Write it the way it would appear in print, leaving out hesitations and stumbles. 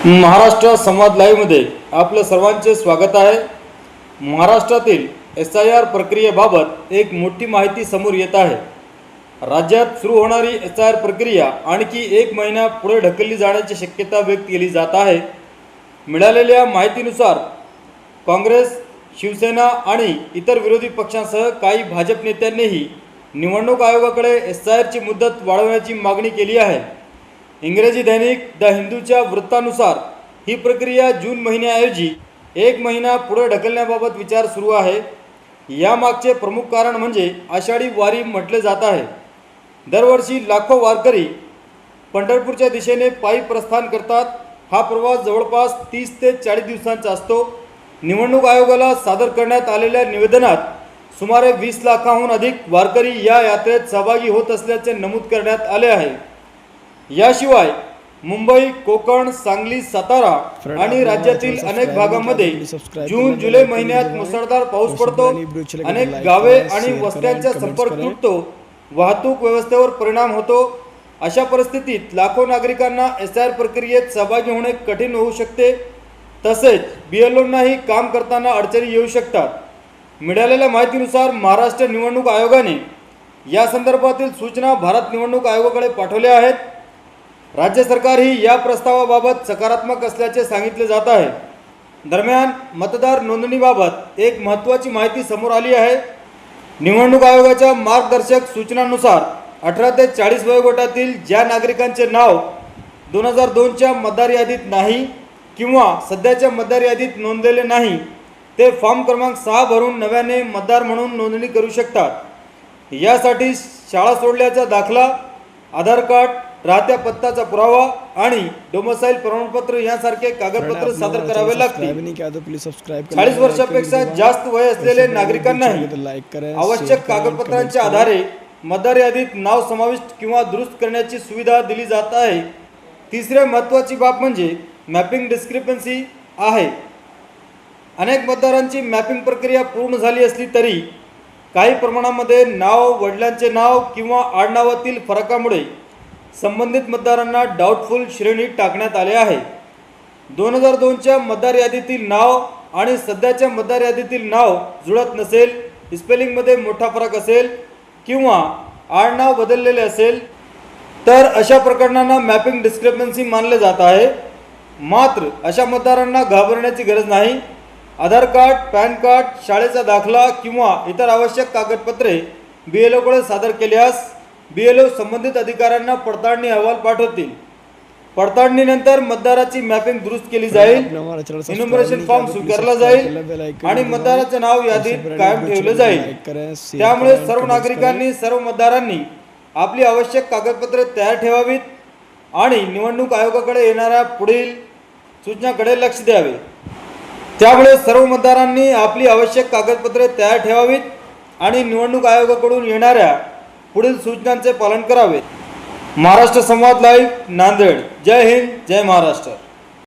महाराष्ट्र संवाद लाईव्हमध्ये आपलं सर्वांचे स्वागत आहे। महाराष्ट्रातील SIR प्रक्रियेबाबत एक मोठी माहिती समोर येत आहे। राज्यात सुरू होणारी SIR प्रक्रिया आणखी 1 महिना पुढे ढकलली जाण्याची शक्यता व्यक्त केली जात आहे। मिळालेल्या माहितीनुसार काँग्रेस, शिवसेना आणि इतर विरोधी पक्षांसह काही भाजप नेत्यांनीही निवडणूक आयोगाकडे SIR ची मुदत वाढवण्याची मागणी केली आहे। इंग्रजी दैनिक द हिंदूच्या वृत्तानुसार ही प्रक्रिया जून महिन्याऐवजी 1 महिना पुढे ढकलण्याबाबत विचार सुरू आहे। यामागचे प्रमुख कारण म्हणजे आषाढी वारी म्हटले जात आहे। दरवर्षी लाखो वारकरी पंढरपूरच्या दिशेने पायी प्रस्थान करतात। हा प्रवास जवळपास 30 ते 40 दिवसांचा असतो। निवडणूक आयोगाला सादर करण्यात आलेल्या निवेदनात सुमारे 20 लाखांहून अधिक वारकरी या यात्रेत सहभागी होत असल्याचे नमूद करण्यात आले आहे। याशिवाय मुंबई, कोकण, सांगली, सातारा आणि राज्यातील अनेक भागांमध्ये जून जुलै महिन्यात मुसळधार पाऊस पडतो। अनेक गावे आणि वस्त्यांचा संपर्क तुटतो, वाहतूक व्यवस्थेवर परिणाम होतो। अशा परिस्थितीत लाखो नागरिकांना SIR प्रक्रियेत सहभागी होणे कठीण होऊ शकते। तसेच BLOंनाही काम करताना अडचणी येऊ शकतात। मिळालेल्या माहितीनुसार महाराष्ट्र निवडणूक आयोगाने या संदर्भातील सूचना भारत निवडणूक आयोगाकडे पाठवल्या आहेत। राज्य सरकारही या प्रस्तावाबाबत सकारात्मक असल्याचे सांगितले जात आहे। दरम्यान मतदार नोंदणीबाबत एक महत्त्वाची माहिती समोर आली आहे। निवडणूक आयोगाच्या मार्गदर्शक सूचनांनुसार 18 ते 40 वयोगटातील ज्या नागरिकांचे नाव 2002च्या मतदार यादीत नाही किंवा सध्याच्या मतदार यादीत नोंदलेले नाही, ते फॉर्म क्रमांक 6 भरून नव्याने मतदार म्हणून नोंदणी करू शकतात। यासाठी शाळा सोडल्याचा दाखला, आधार कार्ड, राहत्या पत्त्याचा पुरावा आणि डोमिसाइल प्रमाणपत्र यासारखे कागदपत्र सादर करावे लागतील। 40 वर्षापेक्षा जास्त वय असलेले नागरिकांनाही आवश्यक कागदपत्रांच्या आधारे मतदार यादीत नाव समाविष्ट किंवा दुरुस्त करण्याची सुविधा दिली जात आहे। तिसरी महत्त्वाची बाब म्हणजे मॅपिंग डिस्क्रिपन्सी आहे। अनेक मतदारांची मॅपिंग प्रक्रिया पूर्ण झाली असली तरी काही प्रमाणामध्ये नाव, वडिलांचे नाव किंवा आडनावातील फरकामुळे संबंधित मतदारांना डाऊटफुल श्रेणीत टाकण्यात आले आहे। 2002च्या मतदार यादीतील नाव आणि सध्याच्या मतदार यादीतील नाव जुळत नसेल, स्पेलिंगमध्ये मोठा फरक असेल किंवा आडनाव बदललेले असेल तर अशा प्रकरणांना मॅपिंग डिस्क्रिपन्सी मानले जात आहे। मात्र अशा मतदारांना घाबरण्याची गरज नाही। आधार कार्ड, पॅन कार्ड, शाळेचा दाखला किंवा इतर आवश्यक कागदपत्रे BLOकडे सादर केल्यास BLO संबंधित अधिकाऱ्यांना पडताळणी अहवाल पाठवतील। पडताळणीनंतर मतदाराची मॅपिंग दुरुस्त केली जाईल, इन्युमरेशन फॉर्म स्वीकारला जाईल आणि मतदाराचे नाव यादीत कायम ठेवले जाईल। त्यामुळे सर्व नागरिकांनी, सर्व मतदारांनी आपली आवश्यक कागदपत्रे तयार ठेवावीत आणि निवडणूक आयोगाकडे येणाऱ्या पुढील सूचनांकडे लक्ष द्यावे। त्यामुळे सर्व मतदारांनी आपली आवश्यक कागदपत्रे तयार ठेवावीत आणि निवडणूक आयोगाकडून येणाऱ्या पुढील सूचनांचे पालन करावे। महाराष्ट्र संवाद लाईव्ह, नांदेड। जय हिंद, जय महाराष्ट्र।